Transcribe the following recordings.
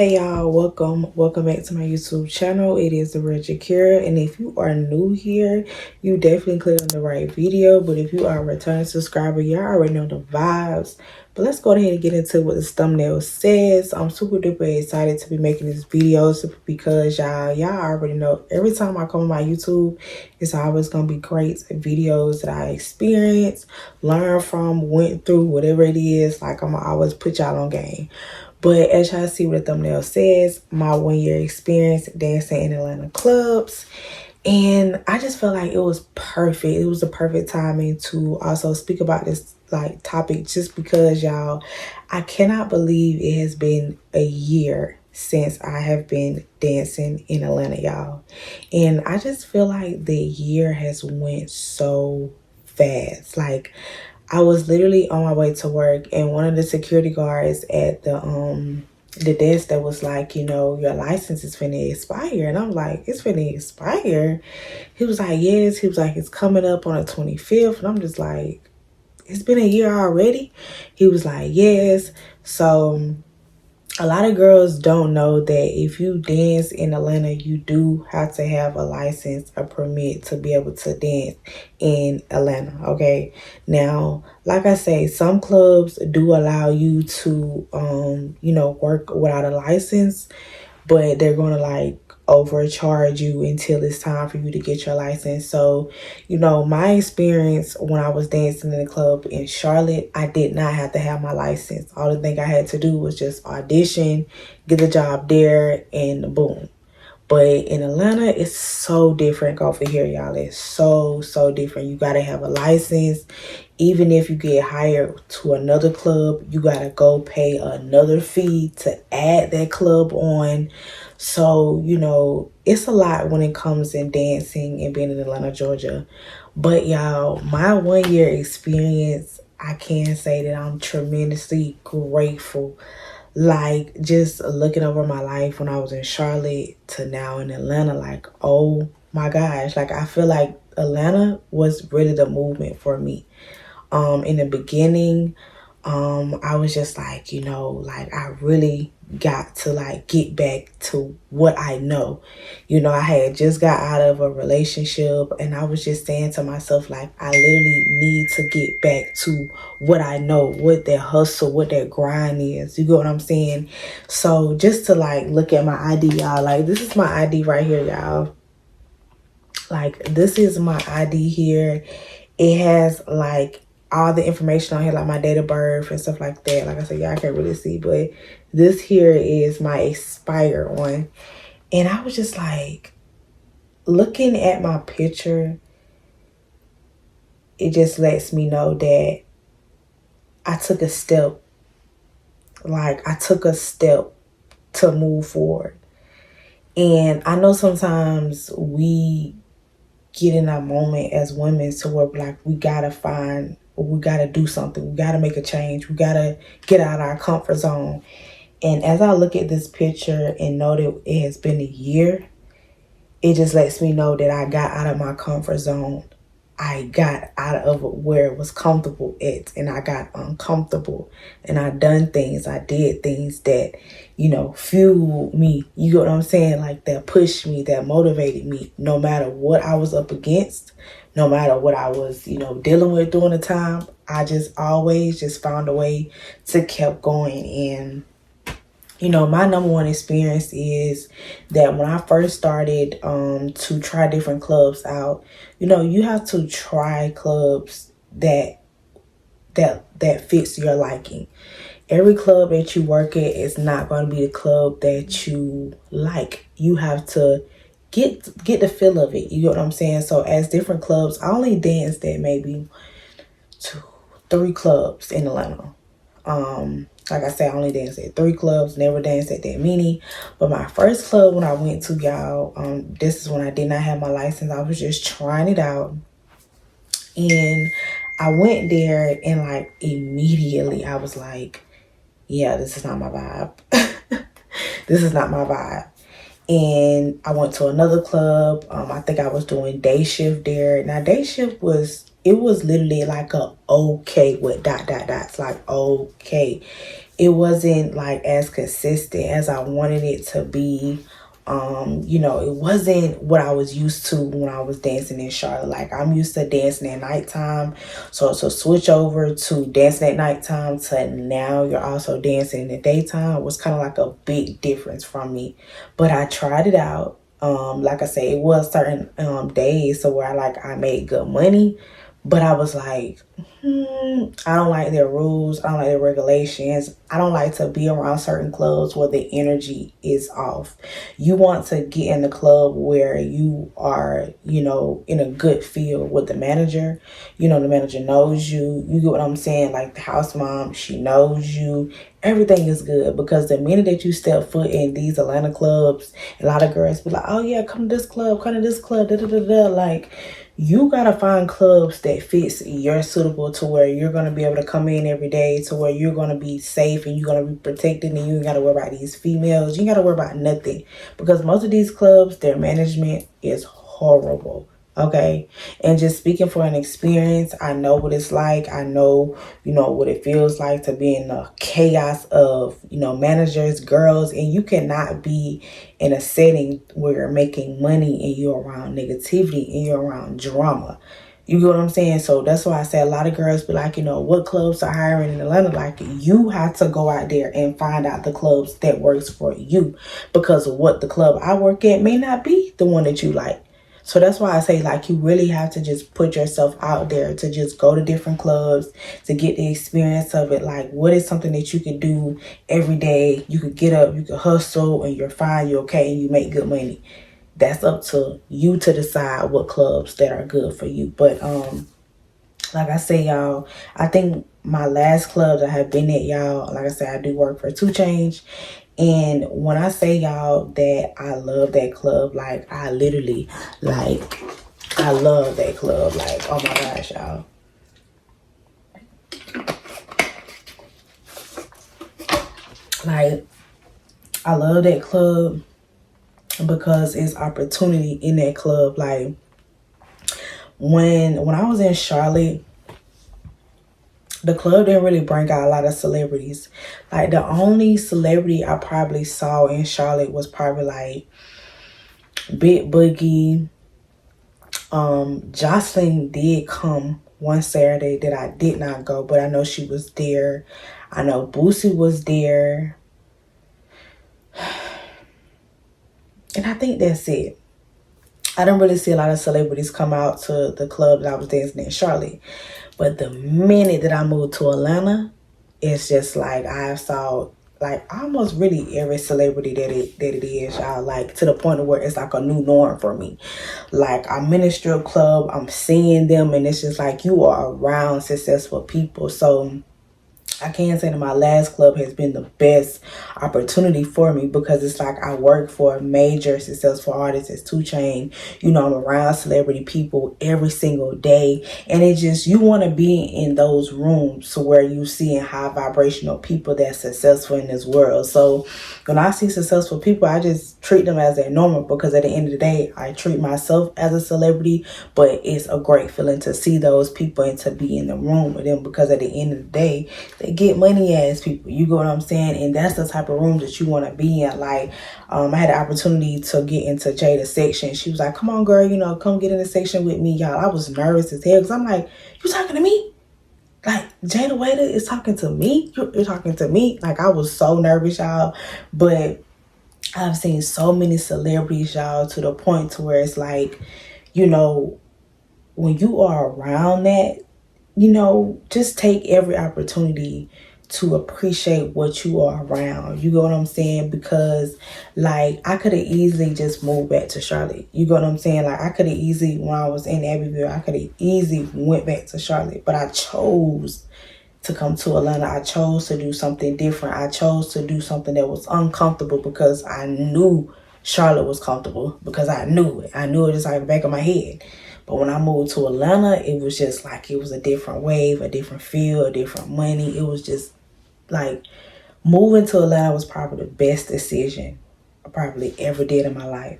Hey y'all, welcome back to my YouTube channel. It is the Real Jakira, and if you are new here, you definitely clicked on the right video. But if you are a returning subscriber, y'all already know the vibes. But let's go ahead and get into what this thumbnail says. I'm super duper excited to be making this video because y'all already know every time I come on my YouTube, it's always gonna be great videos that I experience, learn from, went through, whatever it is. Like, I'm gonna always put y'all on game. But as y'all see what the thumbnail says, my 1 year experience dancing in Atlanta clubs. And I just felt like it was perfect. It was the perfect timing to also speak about this topic, just because y'all, I cannot believe it has been a year since I have been dancing in Atlanta, y'all. And I just feel like the year has went so fast. Like, I was literally on my way to work, and one of the security guards at the desk that was like, your license is finna expire. And I'm like, it's finna expire? He was like, yes. He was like, it's coming up on the 25th. And I'm just like, it's been a year already? He was like, yes. So a lot of girls don't know that if you dance in Atlanta, you do have to have a license, a permit to be able to dance in Atlanta, okay? Now, like I say, some clubs do allow you to, work without a license, but they're going to overcharge you until it's time for you to get your license. So, my experience when I was dancing in the club in Charlotte, I did not have to have my license. All the thing I had to do was just audition, get the job there, and boom. But in Atlanta, it's so different over here, y'all. It's so different. You got to have a license. Even if you get hired to another club, you got to go pay another fee to add that club on. So, it's a lot when it comes in dancing and being in Atlanta, Georgia. But y'all, my 1 year experience, I can say that I'm tremendously grateful. Like, just looking over my life when I was in Charlotte to now in Atlanta, like, oh my gosh, like, I feel like Atlanta was really the movement for me. In the beginning, I was just like, I really got to get back to what I know. I had just got out of a relationship, and I was just saying to myself, like, I literally need to get back to what I know, what that hustle, what that grind is. You get what I'm saying? So just to look at my ID, y'all, like, this is my ID right here, y'all. Like, this is my ID here. It has all the information on here, like my date of birth and stuff like that. Like I said, y'all can't really see, but this here is my expire one. And I was just like, looking at my picture, it just lets me know that I took a step. Like, I took a step to move forward. And I know sometimes we get in that moment as women to where we gotta do something. We gotta make a change. We gotta get out of our comfort zone. And as I look at this picture and know that it has been a year, it just lets me know that I got out of my comfort zone. I got out of where it was comfortable at, and I got uncomfortable, and I did things that, fueled me. You get what I'm saying? Like, that pushed me, that motivated me, no matter what I was up against, no matter what I was, dealing with during the time. I just always just found a way to keep going. And my number one experience is that when I first started to try different clubs out, you have to try clubs that fits your liking. Every club that you work at is not going to be the club that you like. You have to get the feel of it. You get what I'm saying? So as different clubs, I only danced at maybe 3 clubs in Atlanta. Like I said, I only danced at 3 clubs, never danced at that many. But my first club when I went to, y'all, this is when I did not have my license. I was just trying it out. And I went there, and immediately I was like, yeah, this is not my vibe. This is not my vibe. And I went to another club. I think I was doing day shift there. Now, day shift was it was literally like a okay with dot dot dots, like okay. It wasn't like as consistent as I wanted it to be. You know, it wasn't what I was used to when I was dancing in Charlotte. Like, I'm used to dancing at nighttime. So to switch over to dancing at nighttime to now you're also dancing in the daytime was kind of like a big difference from me. But I tried it out. Like I say, it was certain days so where I made good money, but I was like, I don't like their rules. I don't like their regulations. I don't like to be around certain clubs where the energy is off. You want to get in the club where you are, you know, in a good feel with the manager. You know, the manager knows you. You get what I'm saying? Like the house mom, she knows you. Everything is good because the minute that you step foot in these Atlanta clubs, a lot of girls be like, oh yeah, come to this club, come to this club, da da da da. Like, you gotta find clubs that fits you're suitable to where you're gonna be able to come in every day, to where you're gonna be safe and you're gonna be protected, and you ain't gotta worry about these females. You ain't gotta worry about nothing because most of these clubs, their management is horrible. Okay. And just speaking for an experience, I know what it's like. I know, you know, what it feels like to be in the chaos of, you know, managers, girls, and you cannot be in a setting where you're making money and you're around negativity and you're around drama. You get what I'm saying? So that's why I say a lot of girls be like, you know, what clubs are hiring in Atlanta? Like, you have to go out there and find out the clubs that works for you, because what the club I work at may not be the one that you like. So that's why I say, like, you really have to just put yourself out there to just go to different clubs to get the experience of it. Like, what is something that you can do every day? You could get up, you could hustle, and you're fine, you're okay, and you make good money. That's up to you to decide what clubs that are good for you. But like I say, y'all, I think my last club that I have been at, y'all, like I said, I do work for 2 Chainz. And when I say, y'all, that I love that club, like, I literally, like, I love that club. Like, oh my gosh, y'all. Like, I love that club because it's opportunity in that club. Like, when I was in Charlotte, the club didn't really bring out a lot of celebrities. Like, the only celebrity I probably saw in Charlotte was probably like Big Boogie. Jocelyn did come one Saturday that I did not go, but I know she was there. I know Boosie was there. And I think that's it. I didn't really see a lot of celebrities come out to the club that I was dancing in Charlotte. But the minute that I moved to Atlanta, it's just like I saw like almost really every celebrity that it is, y'all. Like, to the point of where it's like a new norm for me. Like, I'm in a strip club, I'm seeing them, and it's just like you are around successful people. So I can say that my last club has been the best opportunity for me because it's like I work for major successful artists as 2 Chainz. You know, I'm around celebrity people every single day. And it just, you want to be in those rooms to where you see high vibrational people that's successful in this world. So when I see successful people, I just treat them as they're normal because at the end of the day, I treat myself as a celebrity, but it's a great feeling to see those people and to be in the room with them because at the end of the day, they get money ass people. You get what I'm saying? And that's the type of room that you want to be in. Like, I had the opportunity to get into Jada's section. She was like, come on, girl, you know, come get in the section with me, y'all. I was nervous as hell because I'm like, you talking to me? Like, Jada Waiter is talking to me? You're talking to me? Like, I was so nervous, y'all. But I've seen so many celebrities, y'all, to the point to where it's like, you know, when you are around that, you know, just take every opportunity to appreciate what you are around. You get what I'm saying? Because, like, I could have easily just moved back to Charlotte. You get what I'm saying? Like, I could have easily, when I was in Abbeville, I could have easily went back to Charlotte. But I chose to come to Atlanta. I chose to do something different. I chose to do something that was uncomfortable because I knew Charlotte was comfortable, because I knew it. I knew it just like the back of my head. But when I moved to Atlanta, it was just like, it was a different wave, a different feel, a different money. It was just like, moving to Atlanta was probably the best decision I probably ever did in my life.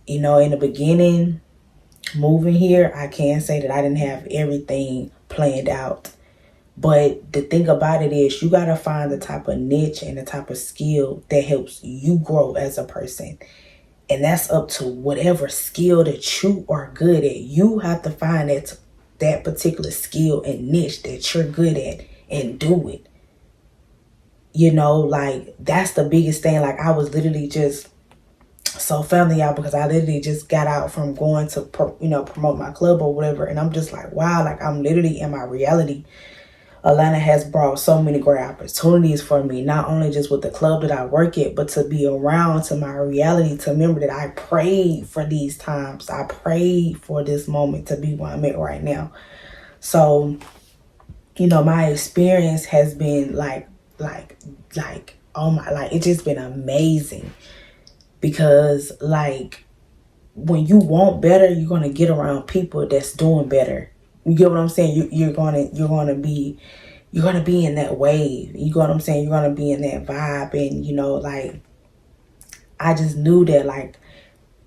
You know, in the beginning, moving here, I can say that I didn't have everything planned out. But the thing about it is you got to find the type of niche and the type of skill that helps you grow as a person. And that's up to whatever skill that you are good at. You have to find that particular skill and niche that you're good at and do it. You know, like that's the biggest thing. Like I was literally just so family out because I literally just got out from going to promote my club or whatever, and I'm just like, wow, like I'm literally in my reality. Atlanta has brought so many great opportunities for me, not only just with the club that I work at, but to be around, to my reality, to remember that I prayed for these times. I prayed for this moment to be where I'm at right now. So, my experience has been it's just been amazing because like when you want better, you're going to get around people that's doing better. You get what I'm saying? You're gonna be in that wave. You get what I'm saying? You're gonna be in that vibe, and like I just knew that like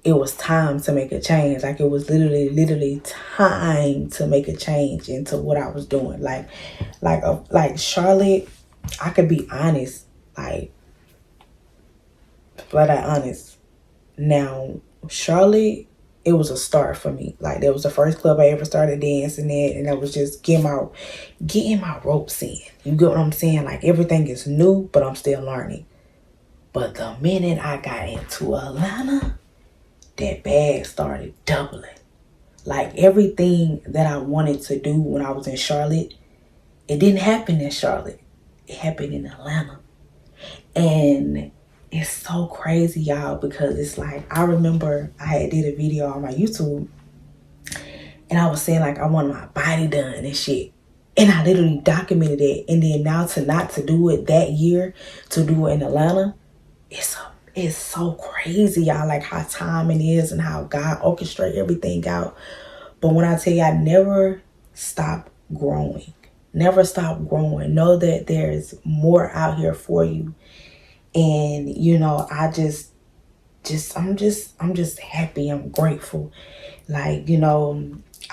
it was time to make a change. Like it was literally time to make a change into what I was doing. Like Charlotte, I could be honest, like flat out honest. Now Charlotte, it was a start for me. Like that was the first club I ever started dancing at, and I was just getting my ropes in. You get what I'm saying? Like everything is new, but I'm still learning. But the minute I got into Atlanta, that bag started doubling. Like everything that I wanted to do when I was in Charlotte, it didn't happen in Charlotte. It happened in Atlanta. And it's so crazy, y'all, because it's like I remember I had did a video on my YouTube and I was saying like I wanted my body done and shit. And I literally documented it. And then now to do it that year, to do it in Atlanta, it's so crazy, y'all, like how time it is and how God orchestrate everything out. But when I tell you, I never stop growing. Never stop growing. Know that there's more out here for you. And I'm just happy. I'm grateful. Like,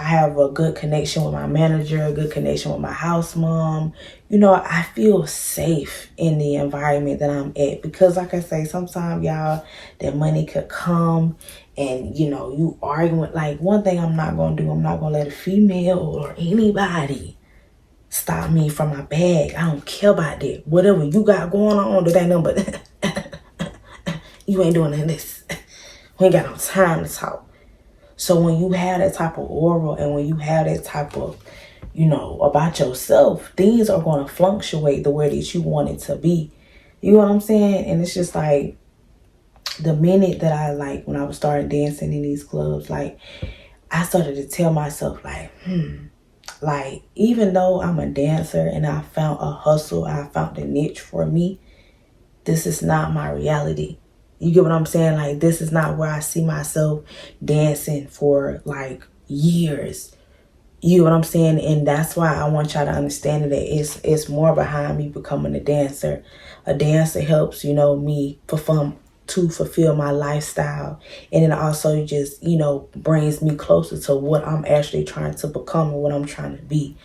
I have a good connection with my manager, a good connection with my house mom. I feel safe in the environment that I'm at because like I say, sometimes y'all, that money could come and you arguing. Like one thing I'm not going to do, I'm not going to let a female or anybody stop me from my bag. I don't care about that. Whatever you got going on, that ain't nothing but you ain't doing this. We ain't got no time to talk. So when you have that type of aura and when you have that type of, about yourself, things are going to fluctuate the way that you want it to be. You know what I'm saying? And it's just like the minute that when I was starting dancing in these clubs, like I started to tell myself like even though I'm a dancer and I found a hustle, I found a niche for me, this is not my reality. You get what I'm saying? Like, this is not where I see myself dancing for, like, years. You know what I'm saying? And that's why I want y'all to understand that it's more behind me becoming a dancer. A dancer helps, me fulfill my lifestyle. And it also just, brings me closer to what I'm actually trying to become and what I'm trying to be.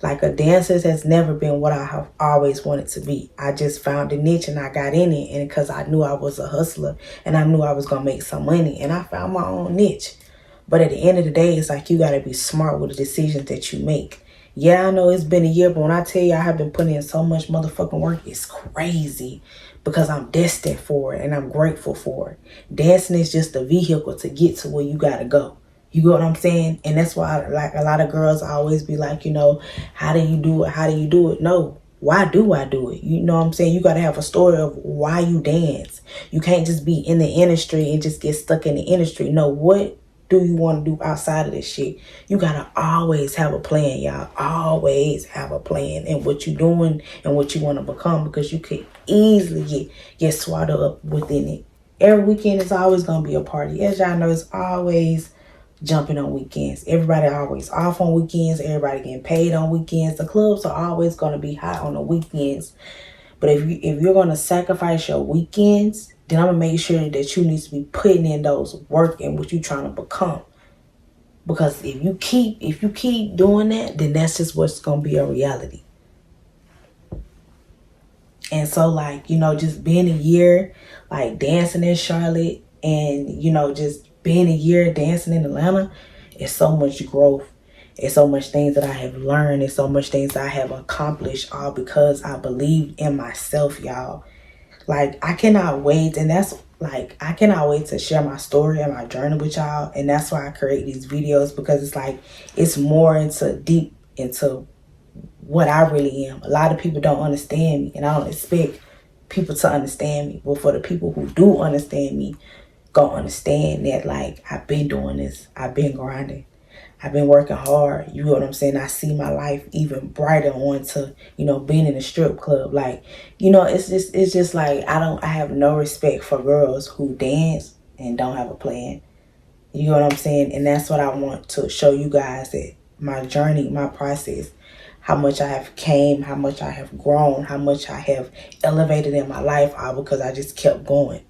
Like a dancer has never been what I have always wanted to be. I just found a niche and I got in it. And because I knew I was a hustler and I knew I was going to make some money. And I found my own niche. But at the end of the day, it's like you got to be smart with the decisions that you make. Yeah, I know it's been a year, but when I tell you I have been putting in so much motherfucking work, it's crazy. Because I'm destined for it and I'm grateful for it. Dancing is just a vehicle to get to where you got to go. You get what I'm saying? And that's why like a lot of girls always be like, how do you do it? How do you do it? No. Why do I do it? You know what I'm saying? You got to have a story of why you dance. You can't just be in the industry and just get stuck in the industry. No, what do you want to do outside of this shit? You got to always have a plan, y'all. Always have a plan in what you're doing and what you want to become because you could easily get swaddled up within it. Every weekend is always going to be a party. As y'all know, it's always jumping on weekends. Everybody always off on weekends. Everybody getting paid on weekends. The clubs are always going to be hot on the weekends. But if you're going to sacrifice your weekends, then I'm going to make sure that you need to be putting in those work and what you're trying to become. Because if you keep doing that, then that's just what's gonna be a reality. And so, like, you know, just being a year, like, dancing in Charlotte and, you know, just being a year dancing in Atlanta, it's so much growth. It's so much things that I have learned. It's so much things that I have accomplished, all because I believed in myself, y'all. Like, I cannot wait. And that's, like, I cannot wait to share my story and my journey with y'all. And that's why I create these videos, because it's like, it's more deep into what I really am. A lot of people don't understand me, and I don't expect people to understand me. But for the people who do understand me, gonna understand that, like, I've been doing this. I've been grinding. I've been working hard. You know what I'm saying? I see my life even brighter onto, you know, being in a strip club. Like, you know, it's just like, I have no respect for girls who dance and don't have a plan. You know what I'm saying? And that's what I want to show you guys, that my journey, my process, how much I have came, how much I have grown, how much I have elevated in my life, all because I just kept going.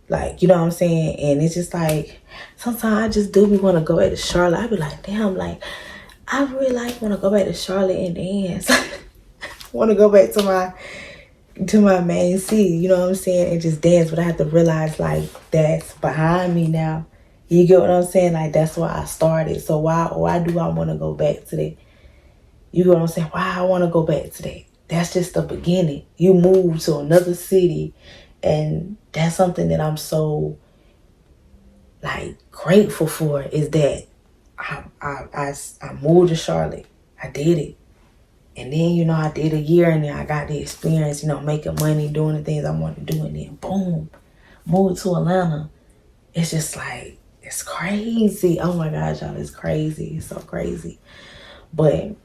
Like, you know what I'm saying? And it's just like, sometimes I just do want to go back to Charlotte. I be like, damn, like, I really like want to go back to Charlotte and dance. Want to go back to my main city, you know what I'm saying, and just dance. But I have to realize, like, that's behind me now. You get what I'm saying? Like, that's where I started. So why do I want to go back to that? You get what I'm saying? Why I want to go back to that? That's just the beginning. You move to another city, and that's something that I'm so, like, grateful for, is that I moved to Charlotte. I did it. And then, you know, I did a year, and then I got the experience, you know, making money, doing the things I wanted to do, and then boom, moved to Atlanta. It's just like, it's crazy. Oh my gosh, y'all, it's crazy. It's so crazy. But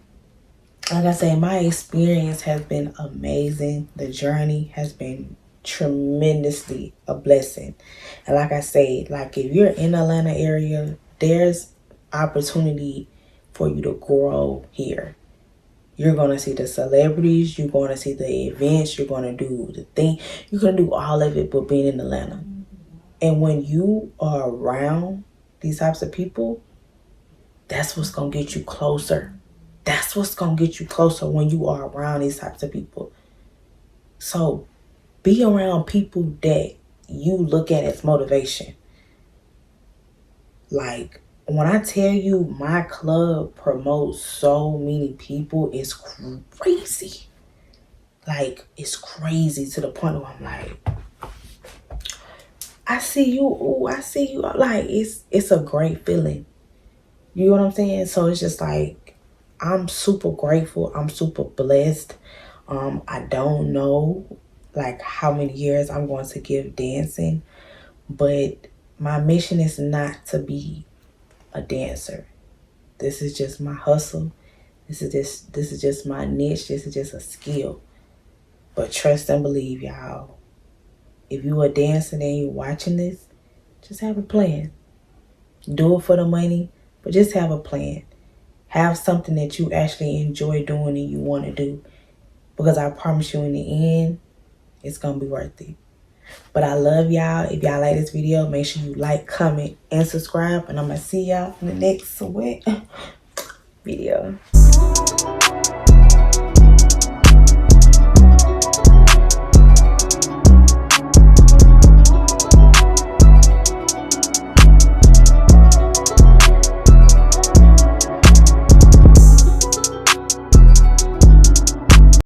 like I say, my experience has been amazing. The journey has been tremendously a blessing. And like I say, like, if you're in the Atlanta area, there's opportunity for you to grow here. You're going to see the celebrities. You're going to see the events. You're going to do the thing. You're going to do all of it, but being in Atlanta. And when you are around these types of people, that's what's going to get you closer. That's what's going to get you closer, when you are around these types of people. So be around people that you look at as motivation. Like, when I tell you my club promotes so many people, it's crazy. Like, it's crazy to the point where I'm like, I see you. Ooh, I see you. Like, it's a great feeling. You know what I'm saying? So it's just like, I'm super grateful. I'm super blessed. I don't know, like, how many years I'm going to give dancing, but my mission is not to be a dancer. This is just my hustle. This is just my niche. This is just a skill. But trust and believe, y'all. If you are dancing and you're watching this, just have a plan. Do it for the money, but just have a plan. Have something that you actually enjoy doing and you want to do. Because I promise you, in the end, it's going to be worth it. But I love y'all. If y'all like this video, make sure you like, comment, and subscribe. And I'm going to see y'all in the next video.